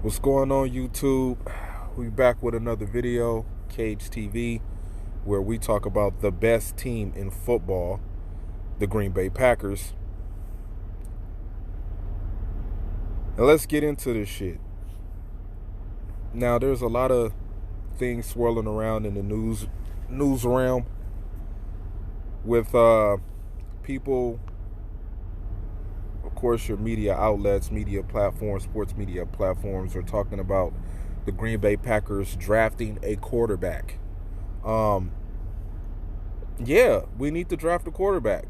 What's going on, YouTube? We back with another video, Cage TV, where we talk about the best team in football, the Green Bay Packers. And let's get into this shit. Now, there's a lot of things swirling around in the news realm with people, of course, your media outlets, media platforms, sports media platforms are talking about the Green Bay Packers drafting a quarterback. Yeah, we need to draft a quarterback.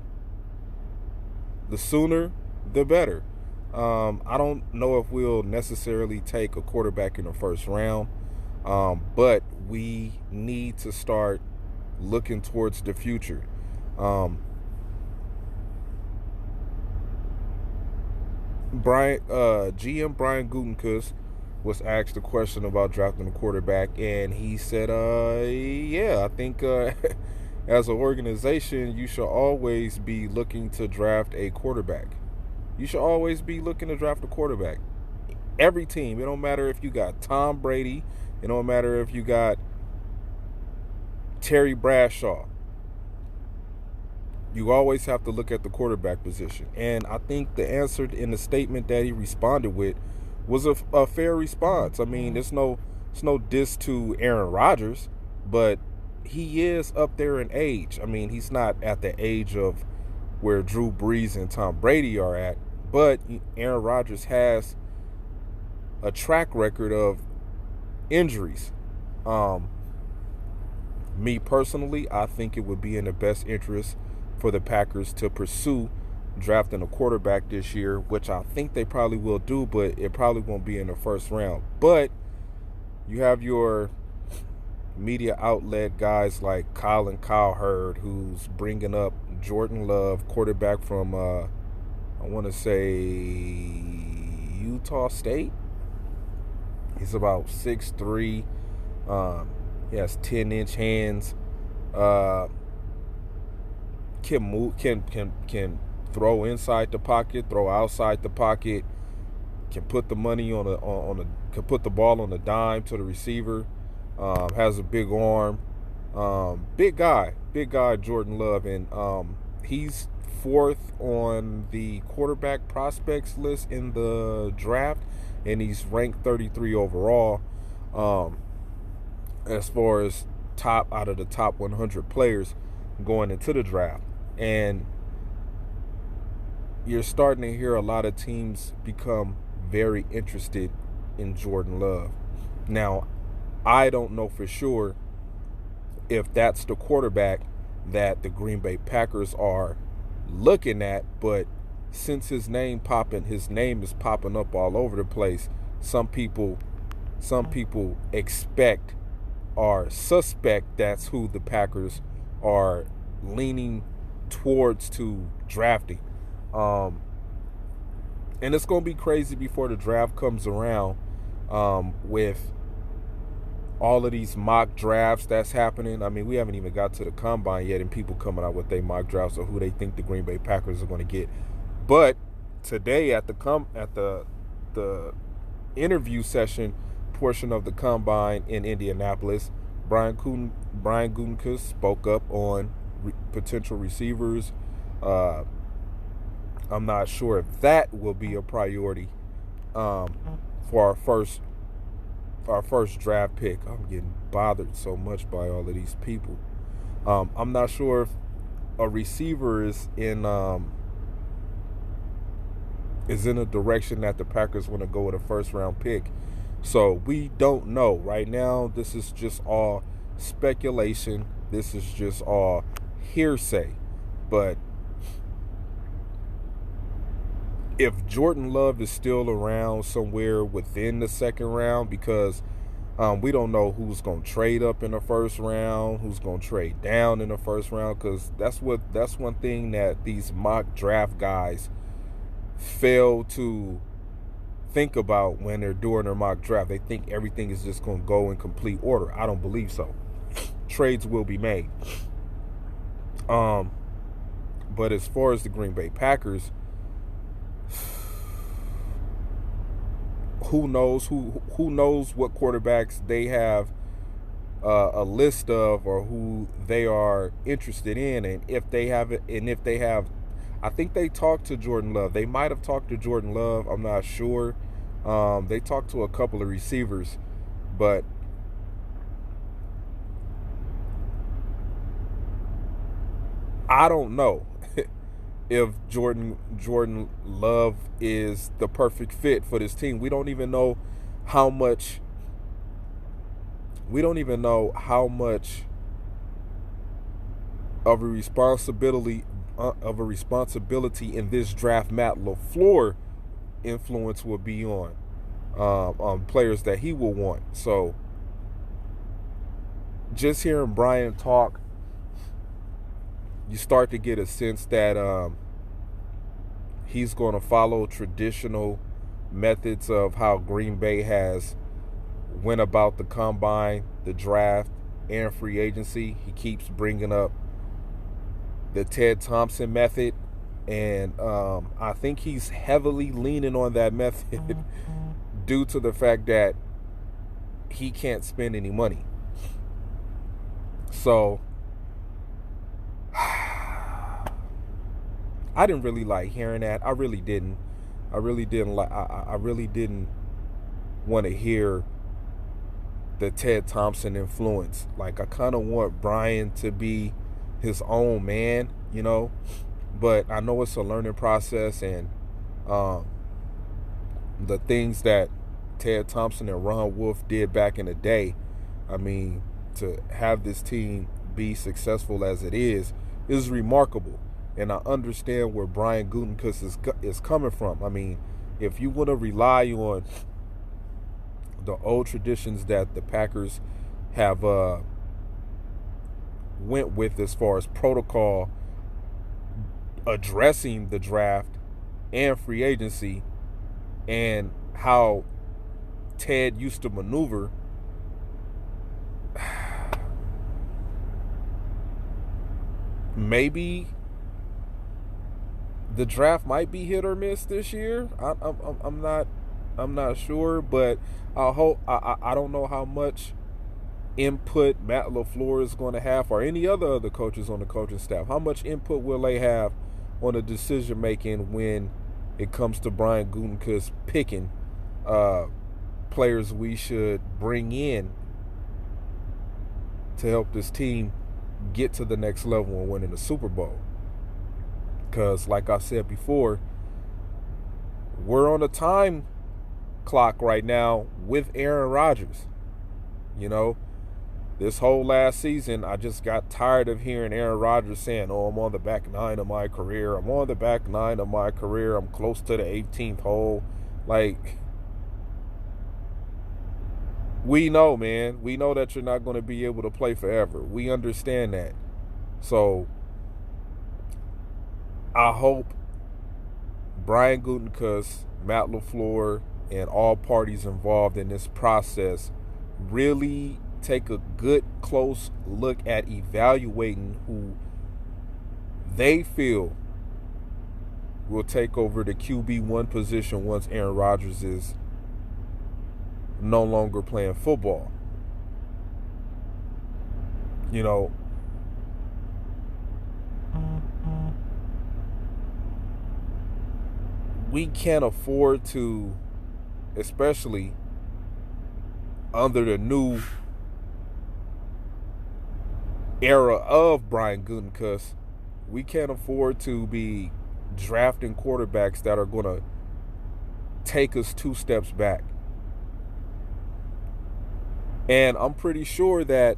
The sooner, the better. I don't know if we'll necessarily take a quarterback in the first round, but we need to start looking towards the future. GM Brian Gutekunst was asked a question about drafting a quarterback, and he said, yeah, I think as an organization, you should always be looking to draft a quarterback. You should always be looking to draft a quarterback. Every team, it don't matter if you got Tom Brady, it don't matter if you got Terry Bradshaw. You always have to look at the quarterback position. And I think the answer in the statement that he responded with was a fair response. I mean, it's no diss to Aaron Rodgers, but he is up there in age. I mean, he's not at the age of where Drew Brees and Tom Brady are at, but Aaron Rodgers has a track record of injuries. Me personally, I think it would be in the best interest for the Packers to pursue drafting a quarterback this year, which I think they probably will do, but it probably won't be in the first round. But you have your media outlet guys like Colin Cowherd, who's bringing up Jordan Love, quarterback from, I want to say, Utah State. He's about 6'3". He has 10-inch hands. Can throw inside the pocket, throw outside the pocket. Can put the money can put the ball on a dime to the receiver. Has a big arm. Big guy, Jordan Love, and he's fourth on the quarterback prospects list in the draft, and he's ranked 33 overall. As far as out of the top 100 players going into the draft. And you're starting to hear a lot of teams become very interested in Jordan Love. Now, I don't know for sure if that's the quarterback that the Green Bay Packers are looking at, but since his name is popping up all over the place, some people expect or suspect that's who the Packers are leaning towards to drafting. And it's going to be crazy before the draft comes around, with all of these mock drafts that's happening. I mean, we haven't even got to the combine yet, and people coming out with their mock drafts of who they think the Green Bay Packers are going to get. But today at the interview session portion of the combine in Indianapolis, Brian Gutekunst spoke up on potential receivers. I'm not sure if that will be a priority for our first draft pick. I'm getting bothered so much by all of these people. I'm not sure if a receiver is in a direction that the Packers want to go with a first round pick. So we don't know. Right now, this is just all speculation. This is just all hearsay. But if Jordan Love is still around somewhere within the second round, because we don't know who's going to trade up in the first round, who's going to trade down in the first round, because that's one thing that these mock draft guys fail to think about when they're doing their mock draft. They think everything is just going to go in complete order. I don't believe so. Trades will be made. But as far as the Green Bay Packers, who knows what quarterbacks they have a list of, or who they are interested in, and if they have it, and if they have, I think they talked to Jordan Love. They might have talked to Jordan Love. I'm not sure. They talked to a couple of receivers, but I don't know if Jordan Love is the perfect fit for this team. We don't even know how much. We don't even know how much of a responsibility in this draft Matt LaFleur influence will be on players that he will want. So just hearing Brian talk, you start to get a sense that he's going to follow traditional methods of how Green Bay has went about the combine, the draft, and free agency. He keeps bringing up the Ted Thompson method, and I think he's heavily leaning on that method due to the fact that he can't spend any money. So I didn't really like hearing that. I really didn't want to hear the Ted Thompson influence. Like, I kind of want Brian to be his own man, you know, but I know it's a learning process, and the things that Ted Thompson and Ron Wolf did back in the day, I mean, to have this team be successful as it is remarkable. And I understand where Brian Gutekunst is coming from. I mean, if you want to rely on the old traditions that the Packers have went with as far as protocol addressing the draft and free agency, and how Ted used to maneuver, maybe the draft might be hit or miss this year. I'm not sure, but I hope. I don't know how much input Matt LaFleur is going to have, or any other coaches on the coaching staff. How much input will they have on the decision making when it comes to Brian Gutekunst picking players we should bring in to help this team get to the next level and winning the Super Bowl? Because, like I said before, we're on a time clock right now with Aaron Rodgers. You know, this whole last season, I just got tired of hearing Aaron Rodgers saying, "Oh, I'm on the back nine of my career. I'm on the back nine of my career. I'm close to the 18th hole." Like, we know, man. We know that you're not going to be able to play forever. We understand that. So I hope Brian Gutekunst, Matt LaFleur, and all parties involved in this process really take a good, close look at evaluating who they feel will take over the QB1 position once Aaron Rodgers is no longer playing football. You know, we can't afford to, especially under the new era of Brian Gutekunst, we can't afford to be drafting quarterbacks that are going to take us two steps back. And I'm pretty sure that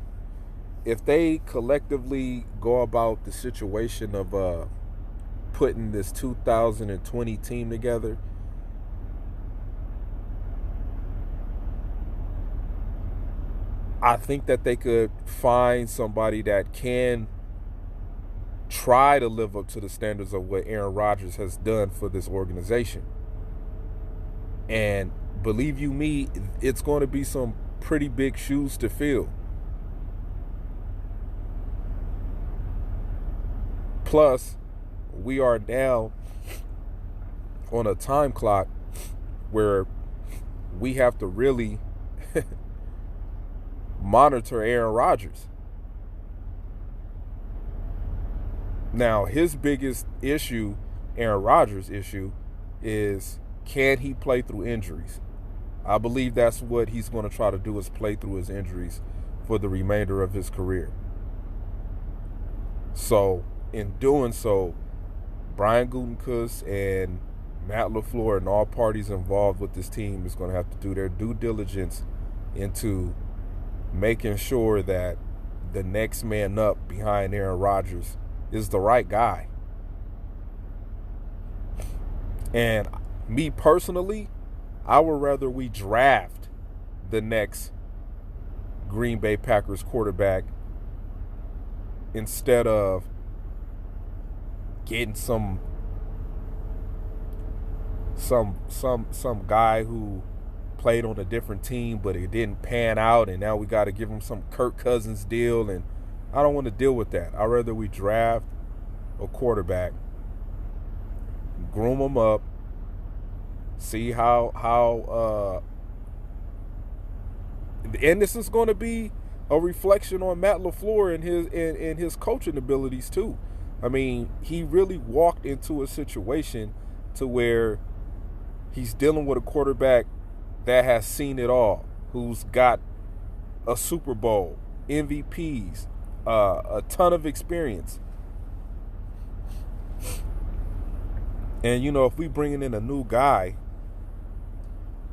if they collectively go about the situation of putting this 2020 team together, I think that they could find somebody that can try to live up to the standards of what Aaron Rodgers has done for this organization. And believe you me, it's going to be some pretty big shoes to fill. Plus, we are now on a time clock where we have to really monitor Aaron Rodgers. Now, his biggest issue, Aaron Rodgers' issue, is can he play through injuries? I believe that's what he's going to try to do, is play through his injuries for the remainder of his career. So, in doing so, Brian Gutekunst and Matt LaFleur and all parties involved with this team is going to have to do their due diligence into making sure that the next man up behind Aaron Rodgers is the right guy. And me personally, I would rather we draft the next Green Bay Packers quarterback instead of getting some guy who played on a different team but it didn't pan out, and now we got to give him some Kirk Cousins deal, and I don't want to deal with that. I'd rather we draft a quarterback, groom him up, see how and this is going to be a reflection on Matt LaFleur and his coaching abilities too. I mean, he really walked into a situation to where he's dealing with a quarterback that has seen it all, who's got a Super Bowl, MVPs, a ton of experience. And, you know, if we bringing in a new guy,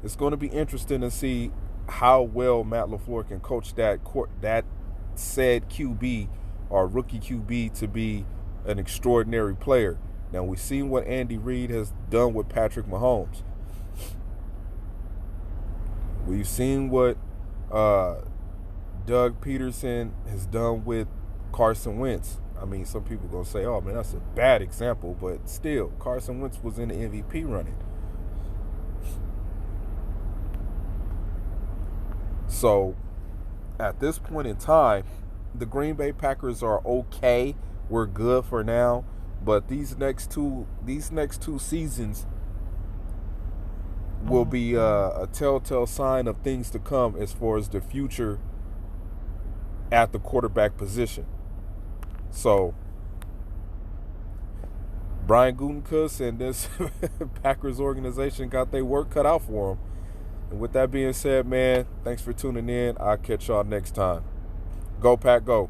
it's going to be interesting to see how well Matt LaFleur can coach that said QB or rookie QB to be an extraordinary player. Now, we've seen what Andy Reid has done with Patrick Mahomes. We've seen what Doug Peterson has done with Carson Wentz. I mean, some people are going to say, oh, man, that's a bad example. But still, Carson Wentz was in the MVP running. So, at this point in time, the Green Bay Packers are okay. We're good for now. But these next two seasons will be a telltale sign of things to come as far as the future at the quarterback position. So, Brian Gutekunst and this Packers organization got their work cut out for them. And with that being said, man, thanks for tuning in. I'll catch y'all next time. Go Pack, go.